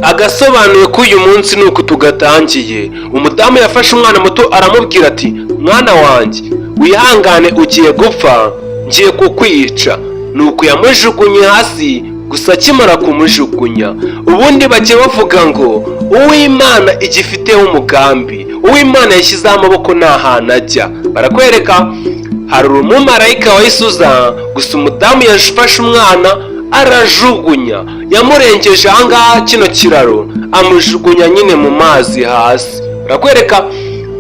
agasobanuye ko uyu munsi nuko tugatangiye. Umudamu yafashe umwana muto aramubwira ati mwana wanjye wihangane ugiye gupfa, ngiye kukwica. Nuko yamujugunye hasi, gusa akimara kumujugunya ubundi bagiye bavuga ngo uw'Imana igifiteho umugambi, uw'Imana yashyizeho amaboko nta hantu ajya. Barakwereka hari umumarayika wahise uza, gusa umudamu yafashe umwana arajugunya, yamurengeje ahangaha kino kiraro amujugunya nyine mu mazi hasi. Barakwereka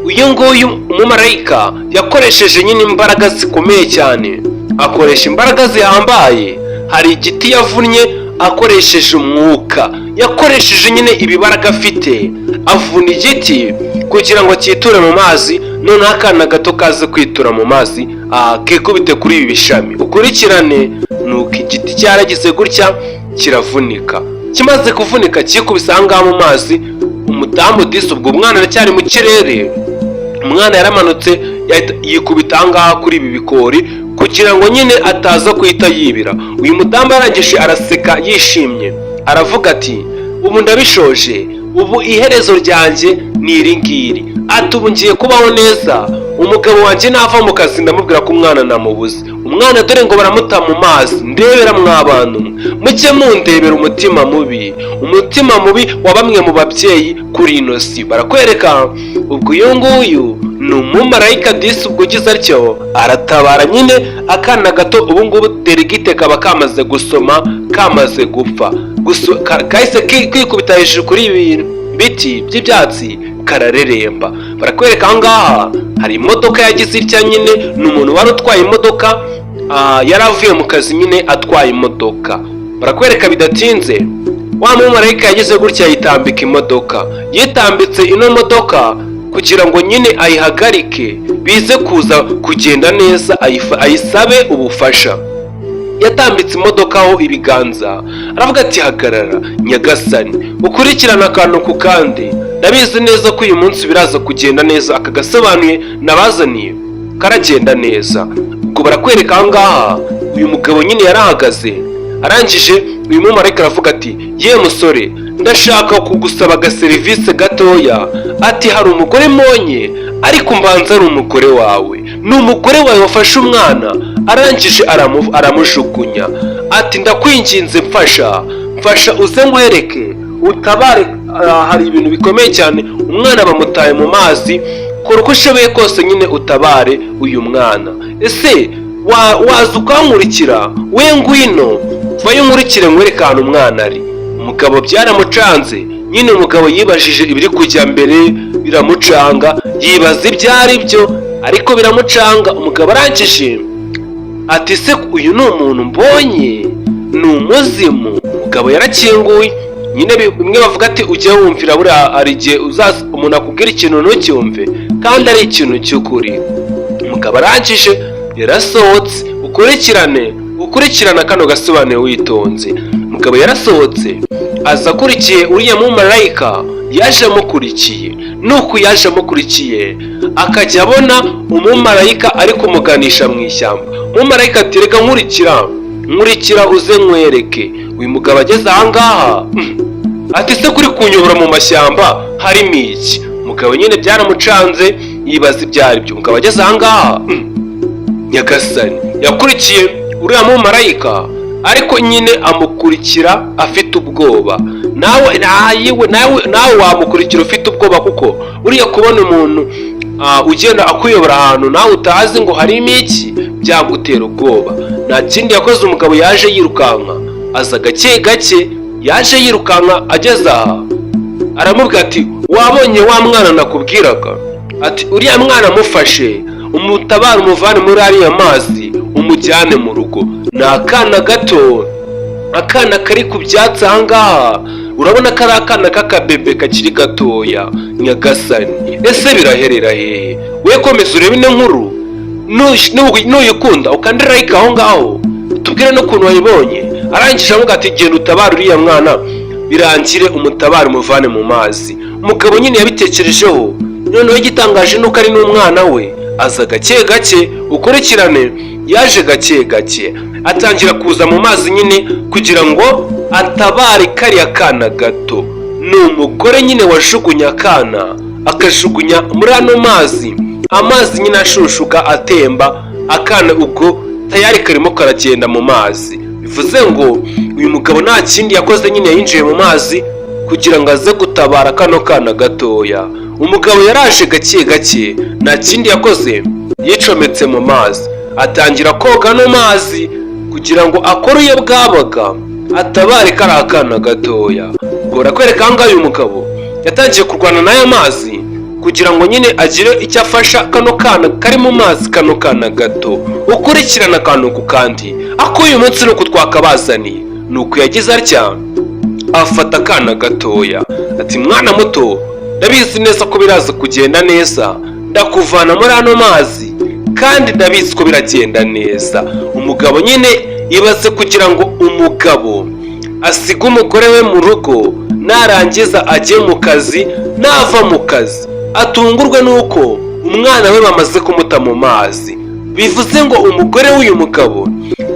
uyu nguyu umumarayika yakoresheje nyine imbaraga zikomeye cyane, akoresha imbaraga zihambaye. Hari igiti yavunnye akoresheje umwuka, yakoresheje nyine ibibaraga afite, avuna igiti kugira ngo cyiture mu mazi, noneho akana gato kaze kwitura mu mazi kikubite kuri ibi bishami. Ukurikirane nuko igiti cyaragize gutya kiravunika, kimaze kuvunika kikubise ahangaha mu mazi. Umudamu disi ubwo umwana aracyari mu kirere, umwana yaramanutse yikubita ahangaha kuri ibi bikori kugira ngo nyine ataza guhita yibira. Uyu mudamu yarangije araseka yishimye, aravuga ati ubu ndabishoje, ubu iherezo ryanjye ni iri ngiri. Ati ubu ngiye kubaho neza, umugabo wanjye nava mu kazi ndamubwira ko umwana namubuze. Umwana dore ngo baramuta mu mazi, ndebera mwabantu muke mundebera umutima mubi, umutima mubi wa bamwe mu babyeyi kuri ino si. Barakwereka ubwo uyu nguyu ni umumarayika disi ubwo ugize atyo aratabara nyine akana gato. Ubu ngubu derigite kaba kamaze gusoma, kamaze gupfa, kahise kwikubita hejuru kuri ibi biti by'ibyatsi karareremba. Barakwereka ahangaha hari imodoka yagize itya nyine, ni umuntu wari utwaye imodoka, yari avuye mu kazi nyine atwaye imodoka. Barakwereka bidatinze wa mumarayika yagize gutya yitambika imodoka, yitambitse ino modoka kugira ngo nyine ayihagarike bize kuza kugenda neza, ayisabe ubufasha. Yatambitse imodoka aho ibiganza, aravuga ati hagarara nyagasani, ukurikirana akantu ku kandi, ndabizi neza ko uyu munsi biraza kugenda neza. Aka gasobanuye nabazaniye karagenda neza. Ubwo barakwereka ahangaha uyu mugabo nyine yarahagaze, arangije uyu mumarayika aravuga ati ye musore, ndashaka kugusaba agaserivisi gatoya. Ati hari umugore mbonye, ariko mbanza ari umugore wawe, ni umugore wawe wafashe umwana arangije aramujugunya. Ati ndakwinginze mfasha uze nkwereke utabare, hari ibintu bikomeye cyane, umwana bamutaye mu mazi, kora uko ushoboye kose nyine utabare uyu mwana. Ese waza ukankurikira, we ngwino vayo nkurikire nkwereke ahantu umwana ari. Umugabo byaramucanze nyine, umugabo yibajije ibiri kujya mbere biramucanga, yibaza ibyo ari byo ariko biramucanga. Umugabo arangije ati se uyu ni umuntu mbonye, ni umuzimu? Umugabo yarakinguye nyine, bimwe bavuga ati ujye wumvira, buriya hari igihe umuntu akubwira ikintu ntucyumve kandi ari ikintu cy'ukuri. Umugabo arangije yarasohotse. Ukurikirana kano gasobanuye witonze. Umugabo yarasohotse aza akurikiye uriya mumarayika, yaje amukurikiye. Nuko yaje amukurikiye akajya abona umumarayika ari kumuganisha mu ishyamba. Umumarayika ati reka nkurikira uze nkwereke. Uyu mugabo ageze ahangaha ati se kuri kunyobora mu mashyamba harimo iki? Umugabo nyine byaramucanze yibaza ibyo ari byo. Umugabo ageze ahangaha nyagasani yakurikiye uriya mumarayika, ariko nyine amukurikira afite ubwoba. nawe wamukurikira ufite ubwoba, kuko uriya kubona umuntu ugenda akuyobora ahantu nawe utazi ngo harimo iki byagutera ubwoba. Nta kindi yakoze, umugabo yaje yirukanka, aza gake gake, yaje yirukanka. Ageze aha aramubwira ati wabonye wa mwana nakubwiraga? Ati uriya mwana mufashe umutabara, umuvane muri ariya mazi umujyane mu rugo. Ni akana gato, akana kari ku byatsi ahangaha, urabona ko ari akana k'akabebe kakiri gatoya. Nyagasani, ese biraherera hehe? We komeza urebe ino nkuru, nuyikunda ukandira like aho ngaho, tubwire n'ukuntu wayibonye. Arangije avuga ati genda utabara uriya mwana, birangire umutabare umuvane mu mazi. Umugabo nyine yabitekerejeho, noneho igitangaje nuko ari n'umwana we. Aza gake gake, ukurikirane yaje gake gake, atangira kuza mu mazi nyine kugira ngo atabare kariya kana gato. ni umugore nyine wajugunye akana, akajugunya muri ano mazi, amazi nyine ashushuka atemba, akana ubwo tayari karimo karagenda mu mazi. Bivuze ngo uyu mugabo nta kindi yakoze, nyine yinjiye mu mazi kugira ngo aze gutabara kano kana gatoya. Umugabo yaraje gake gake, nta kindi yakoze, yicometse mu mazi, atangira koga no mazi kugira ngo akore iyo bwabaga, atabare kariya kana gatoya. Ubwo barakwereka aha ngaha uyu mugabo yatangiye kurwana n'aya mazi kugira ngo nyine agire icyo afasha kano kana kari mu mazi, kano kana gato. Ukurikirana akantu ku kandi, ako uyu munsi ni uku twakabazaniye. Ni uku yagize atya, afata akana gatoya ati mwana muto, ndabizi neza ko biraza kugenda neza, ndakuvana muri ano mazi kandi ndabizi ko biragenda neza. Umugabo nyine yibaze kugira ngo umugabo asiga umugore we mu rugo, narangiza ajye mu kazi, nava mu kazi atungurwe nuko umwana we bamaze kumuta mu mazi. Bivuze ngo umugore w'uyu mugabo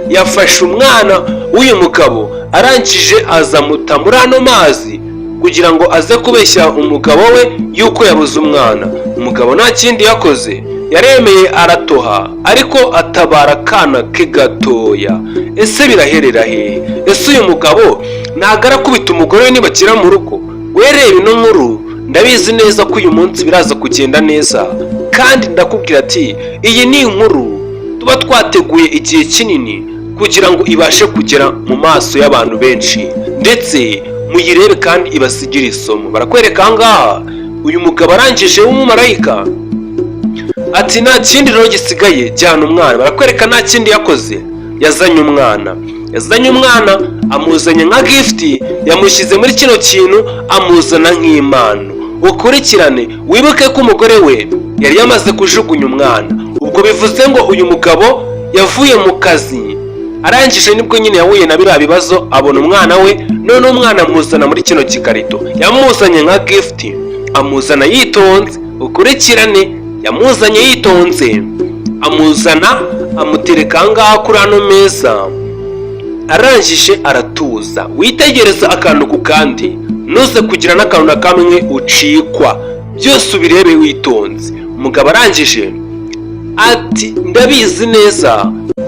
yafashe umwana w'uyu mugabo, arangije azamuta muri ano mazi kugira ngo aze kubeshya umugabo we yuko yabuze umwana. Umugabo nta kindi yakoze, yaremeye aratoha, ariko atabara akana ke gatoya. Ese biraherera hehe? Ese uyu mugabo ntago arakubita umugore we nibakira mu rugo? Werebe ino nkuru, ndabizi neza ko uyu munsi biraza kugenda neza, kandi ndakubwira ati iyi ni inkuru tuba twateguye igihe kinini kugira ngo ibashe kugera mu maso y'abantu benshi, ndetse muyirebe kandi ibasigire isomo. Barakwereka aha ngaha uyu mugabo arangije w'umumarayika ati nta kindi rero gisigaye, jyana umwana. Barakwereka nta kindi yakoze, yazanye umwana, amuzanye nka gifti, yamushyize muri kino kintu, amuzana nk'impano. Ukurikirane wibuke ko umugore we yari yamaze kujugunya umwana. Ubwo bivuze ngo uyu mugabo yavuye mu kazi, arangije nibwo nyine yahuye na biriya bibazo, abona umwana we, none umwana amuzana muri kino gikarito. Yamuzanye nka gifti, amuzana yitonze. Ukurikirane yamuzanye yitonze, amuzana amutereka aha ngaha kuri ano meza, arangije aratuza. Witegereza akantu ku kandi, ntuze kugira n'akantu na kamwe ucikwa, byose ubirebe witonze. Umugabo arangije ati ndabizi neza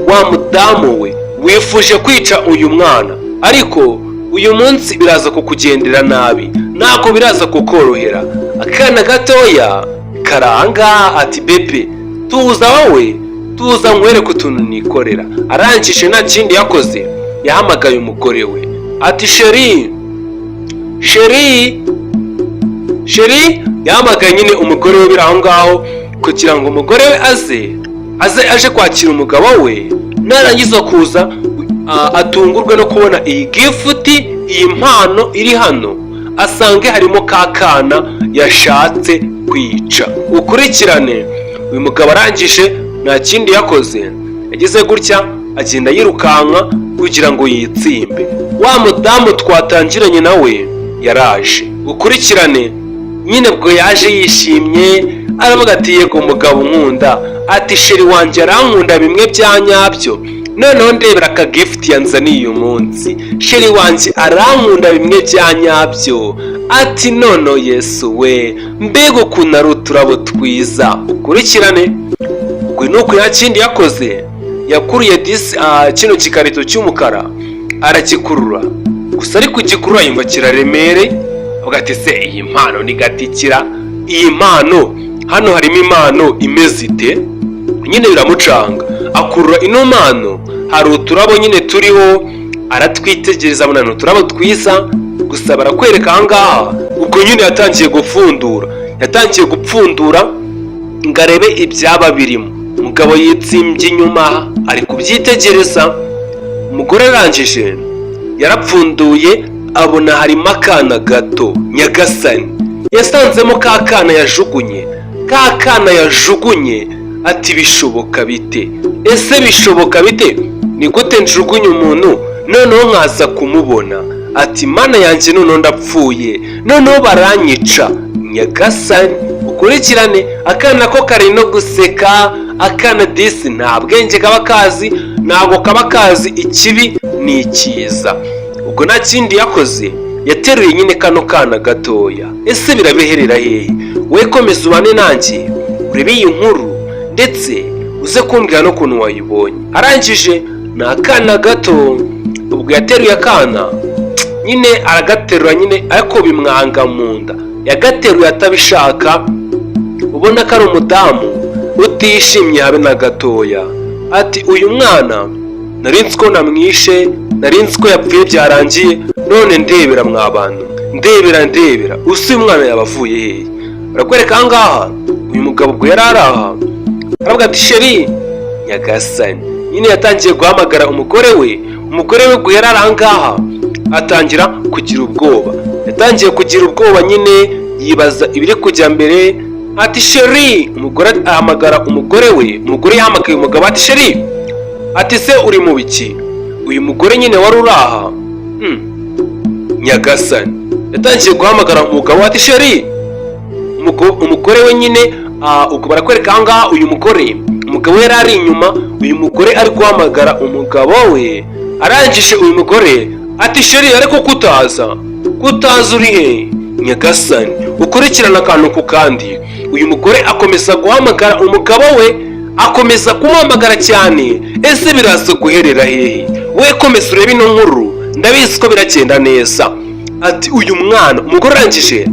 wa mudamu we wifuje kwica uyu mwana, ariko uyu munsi biraza kukugendera nabi, ntabwo biraza kukorohera. Akana gatoya karanga ati bebe tuza wowe, tuza nkwereke utuntu nikorera. Arangije nta kindi yakoze, yahamagaye umugore we ati sheri, yahamagaye nyine umugore we biri aho ngaho kugira ngo umugore we aje kwakira umugabo we, narangiza kuza atungurwe no kubona iyi gifuti, iyi mpano iri hano, asange harimo ka kana yashatse kwica. Ukurikirane uyu mugabo arangije nta kindi yakoze, yagize gutya agenda yirukanka kugira ngo yitsimbe. Wa mudamu twatangiranye nawe yaraje. Ukurikirane nyine bwo yaje yishimye, aravuga ati yego umugabo nkunda, ati sheri wanjye arankunda bimwe bya nyabyo, noneho ndebera aka gift yanzaniye uyu munsi, sheri wanjye arankunda bimwe bya nyabyo, ati nono Yesu we, mbega ukuntu ari uturabo twiza. Ukurikirane ubwo nuko nta kindi yakoze, yakuriye kino gikarito cy'umukara aragikurura, gusa ari kugikurura yumva kiraremere, avuga ati se iyi mpano ni gatikira, iyi mpano hano harimo impano imeze ite? Nyine biramucanga, akurura ino mpano, hari uturabo nyine turiho, aratwitegereza abona ni uturabo twiza. Gusa barakwereka aha ngaha ubwo nyine yatangiye gupfundura ngo arebe ibyaba birimo. Umugabo yitsimbye inyuma ari kubyitegereza. Umugore arangije yarapfunduye, abona harimo akana gato. Nyagasani, yasanzemo ka kana yajugunye, ati bishoboka bite? Ese bishoboka bite? Ni gute njugunye umuntu noneho nkaza kumubona? Ati mana yanjye noneho ndapfuye, noneho baranyica. Nyagasani, ukurikirane akana ko kari no guseka. Akana disi nta bwenge kaba kazi, ntabwo kaba kazi ikibi ni icyiza. Ubwo nta kindi yakoze, yateruye nyine kano kana gatoya. Ese birabeherera hehe? We komeza ubane nanjye urebe iyi nkuru ndetse uze kumbwira n'ukuntu wayibonye. Arangije ni akana gato, ubwo yateruye akana nyine aragaterura nyine ariko bimwanga mu nda, yagateruye atabishaka, ubona ko ari umudamu utishimye habe na gatoya. Ati uyu mwana narinzi ko namwishe, narinzi ko yapfuye byarangiye, none ndebera mwa bantu, ndebera usi uyu mwana yabavuye hehe? Barakwereka ahangaha uyu mugabo ubwo yari ari aha aravuga ati sheri nyagasani, nyine yatangiye guhamagara umugore we ubwo yari ari ahangaha atangira kugira ubwoba, yatangiye kugira ubwoba nyine yibaza ibiri kujya mbere. Ati sheri, umugore ahamagara umugore we, umugore yahamagaye umugabo ati sheri, ati se uri mu biki? Uyu mugore nyine wari uri aha nyagasani yatangiye guhamagara umugabo ati sheri, umugore we nyine ubwo barakwereka ahangaha uyu umugabo yari ari inyuma, uyu mugore ari guhamagara umugabo we. Arangije uyu mugore ati sheri, ariko kutaza uri he nyagasani? Ukurikirana akantu ku kandi, uyu mugore akomeza guhamagara umugabo we, akomeza kumuhamagara cyane. Ese biraza guherera hehe? We komeza urebe ino nkuru, ndabizi ko biragenda neza. Ati uyu mwana, umugore arangije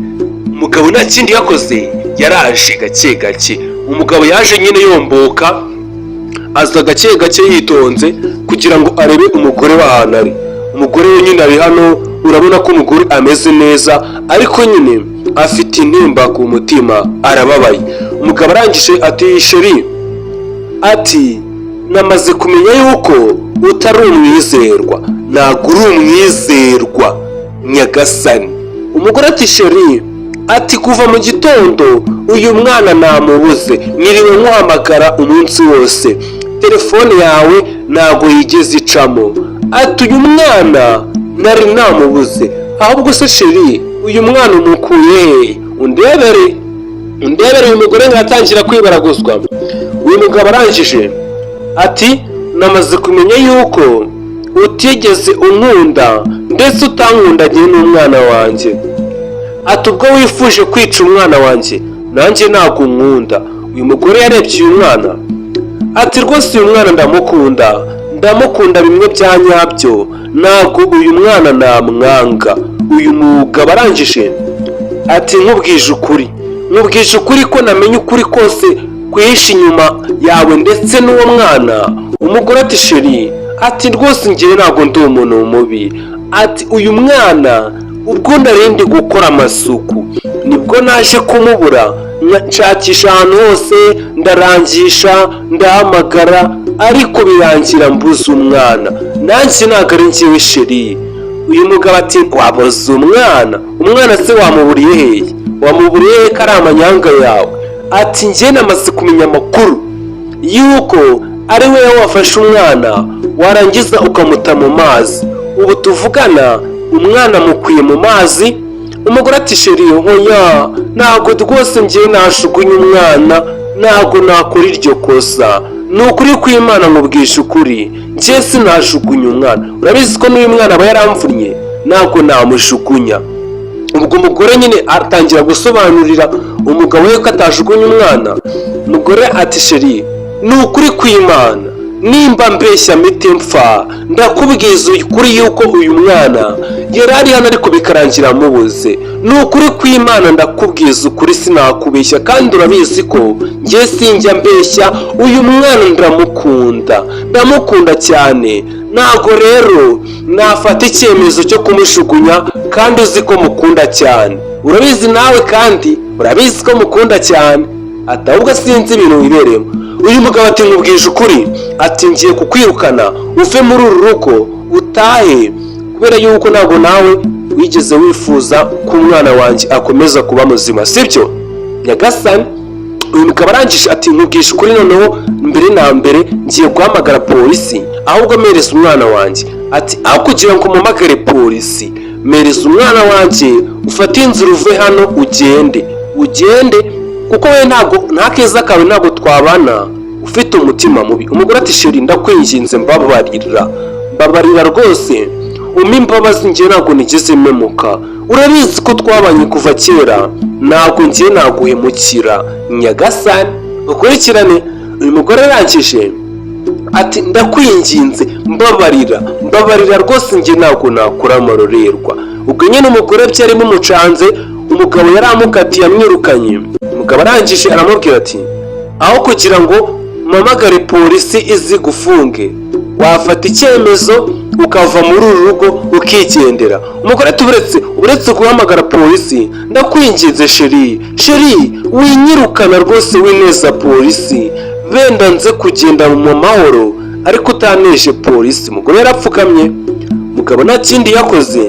umugabo nta kindi yakoze, yaraje gake gake. Umugabo yaje nyine yomboka, aza gake gake yitonze kugira ngo arebe umugore w'ahantu ari. Umugore we nyine ari hano, urabona ko umugore ameze neza ariko nyine afite intimba ku mutima, arababaye. Umugabo arangije ati sheri, ati namaze kumenya yuko utari umwizerwa, ntabwo uri umwizerwa nyagasani. Umugore ati sheri, ati kuva mu gitondo uyu mwana namubuze, niriwe nkuhamagara umunsi wose, telefone yawe ntabwo yigeze icamo. Ati uyu mwana nari namubuze, ahubwo se sheri uyu mwana umukuye hehe? Undebere. Uyu mugore ngatangira kwibaraguzwa. Uyu mugabo arangije ati namaze kumenya yuko utigeze unkunda ndetse utankundagiye n'umwana wanjye. Ati ubwo wifuje kwica umwana wanjye, nanjye ntabwo nkunda. Uyu mugore yarebye uyu mwana ati rwose uyu mwana ndamukunda bimwe bya nyabyo, ntabwo uyu mwana namwanga. Uyu mugabo arangije ati nkubwije ukuri ko namenye ukuri kose kwihishe inyuma yawe ndetse n'uwo mwana. Umugore ati sheri, ati rwose njyewe ntabwo ndi umuntu mubi. Ati uyu mwana ubwo narindi gukora amasuku nibwo naje kumubura, nshakisha ahantu hose, ndarangisha, ndahamagara, ariko birangira mbuze umwana. Nanjye ntabwo ari njyewe sheri. Uyu mugabo ati wabuze umwana se wamuburiye hehe? Wamuburiye hehe ko ari amanyanga yawe? Ati njye namaze kumenya amakuru yuko ari wowe wafashe umwana warangiza ukamuta mu mazi, ubu tuvugana umwana mukwiye mu mazi. Umugore ati sheri hoya, ntabwo rwose njyewe nashugunya umwana, ntabwo nakora iryo kosa, ni ukuri kw'Imana nkubwisha ukuri, njye sinashugunya umwana. Urabizi ko n'uyu mwana aba yaramvunnye, ntabwo namushugunya. Ubwo umugore nyine atangira gusobanurira umugabo we ko atashugunya umwana. Umugore ati sheri, ni ukuri kw'Imana, nimba mbeshya mite mpfa, ndakubwiza ukuri yuko uyu mwana yari ari hano ariko bikarangira amubuze. Ni ukuri kw'Imana ndakubwiza ukuri, sinakubeshya, kandi urabizi ko njye sinjya mbeshya. Uyu mwana ndamukunda cyane, ntabwo rero nafata icyemezo cyo kumushugunya, kandi uzi ko mukunda cyane. Urabizi nawe kandi urabizi ko mukunda cyane. Ati ahubwo sinzi ibintu wibereyemo. Uyu mugabo ati nkubwije ukuri, ati ngiye kukwirukana uve muri uru rugo utahe, kubera yuko ntabwo nawe wigeze wifuza ko umwana wanjye akomeza kuba muzima, sibyo nyagasani? Uyu mugabo arangije ati nkubwije ukuri, noneho mbere na mbere ngiye guhamagara polisi, ahubwo mereza umwana wanjye. Ati aho kugira ngo mpamagare polisi, mereza umwana wanjye, ufate inzira uve hano ugende, kuko we nta keza kawe ntabwo twabana ufite umutima mubi. Umugore ati sheri ndakwinginze mbabarira rwose, umpe imbabazi, njye ntabwo nigeze mpemuka, urabizi ko twabanye kuva kera, ntabwo njye naguhemukira nyagasani. Ukurikirane. Uyu mugore arangije ati ndakwinginze mbabarira rwose, njye ntabwo nakura amarorerwa. ubwo nyine umugore byari bimucanze, umugabo yari amukatiye amwirukanye. Umugabo arangije aramubwira ati aho kugira ngo mpamagare polisi izi gufunge, wafata icyemezo ukava muri uru rugo ukigendera. Umugore ati uretse guhamagara polisi, ndakwinginze sheri winyirukana rwose, wineza polisi, benda nze kugenda mu mahoro ariko utaneje polisi. Umugore yarapfukamye. Umugabo nta kindi yakoze,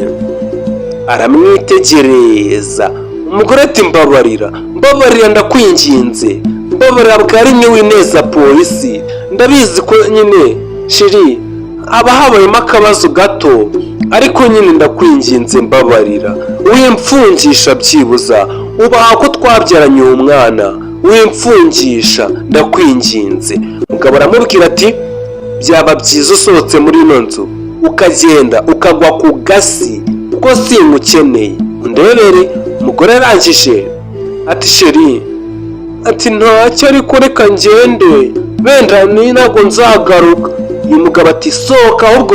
aramwitegereza. Umugore ati mbabarira ndakwinginze, mbabarira bwari ni wineza polisi, ndabizi ko nyine sheri haba habayemo akabazo gato, ariko nyine ndakwinginze mbabarira, wimfungisha byibuza, ubaha ko twabyaranye uwo mwana, wimfungisha ndakwinginze. Umugabo aramubwira ati byaba byiza usohotse muri ino nzu ukagenda ukagwa ku gasi kuko sinkukeneye, undebere. Umugore arangije ati sheri ati ntacyo ariko reka ngende, benda ni ntabwo nzagaruka. Uyu mugabo ati sohoka, ahubwo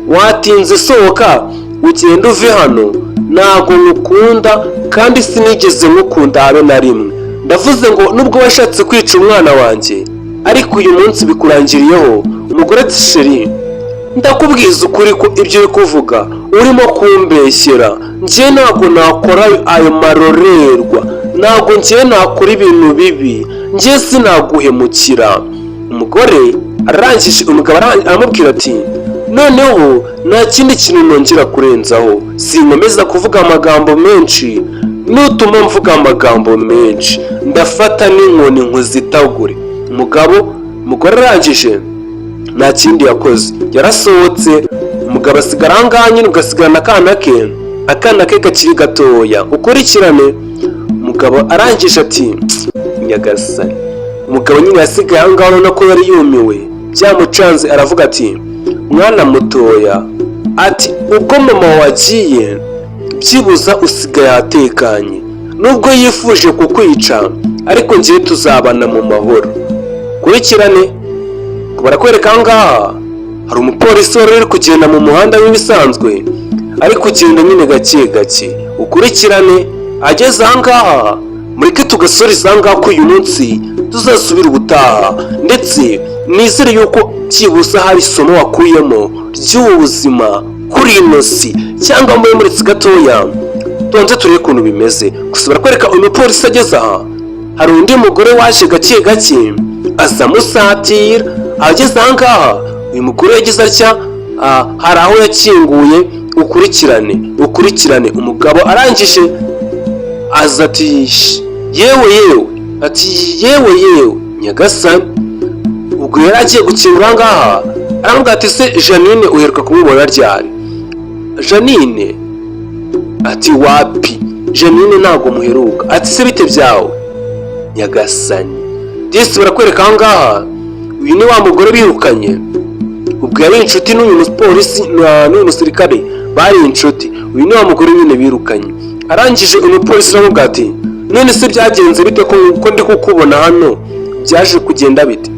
watinze sohoka ugenda uve hano, ntabwo nkukunda kandi sinigeze nkukunda habe na rimwe. Ndavuze ngo nubwo washatse kwica umwana wanjye, ariko uyu munsi bikurangiriyeho. Umugore ati sheri ndakubwiza ukuri ko ibyo uri kuvuga urimo kumbeshyera, njye ntabwo nakora ayo marorerwa, ntabwo njye nakora ibintu bibi, njye sinaguhemukira. Umugore arangije, umugabo aramubwira ati noneho nta kindi kintu nongera kurenzaho, sinkomeza kuvuga amagambo menshi, nutuma mvuga amagambo menshi ndafata n'inkoni nkuzitagure. Umugore arangije nta kindi yakoze, yarasohotse. Umugabo asigara ahangaha nyine, ugasigarana akana ke kakiri gatoya. Ukurikirane. Umugabo arangije ati nyagasani. Umugabo nyine yasigaye ahangaha, urabona ko yari yumiwe, byamucanze. Aravuga ati mwana mutoya, ati ubwo mama wagiye byibuza usigaye atekanye, nubwo yifuje kukwica ariko njye tuzabana mu mahoro. Kurikirane. Barakwereka ahangaha hari umupolisi wari uri kugenda mu muhanda nk'ibisanzwe, ari kugenda nyine gake gake. Ukurikirane. Ageze ahangaha mureke tugasoreza ahangaha ko uyu munsi tuzasubira ubutaha, ndetse nizere yuko byibuze hari isomo wakuyemo ry'ubu buzima kuri ino si, cyangwa muri muritse gatoya tubanze turebe ukuntu bimeze. Gusa barakwereka uyu mupolisi ageze aha, hari undi mugore waje gake gake aza amusatira. Ageze ahangaha uyu mugore yagize atya, hari aho yakinguye. Ukurikirane. Umugabo arangije aza ati yewe yewe nyagasani. ubwo yari agiye gukingura ahangaha, aramubwira ati se Janine uheruka kumubona ryari? Janine ati wapi, Janine ntabwo muheruka. Ati se bite byawe nyagasani? Disi barakwereka ahangaha uyu ni wa mugore birukanye, ubwo yari inshuti n'uyu mupolisi n'uyu musirikare bari inshuti. Uyu ni wa mugore nyine birukanye. Arangije umupolisi aramubwira ati none se byagenze bite ko ndi kukubona hano, byaje kugenda bite?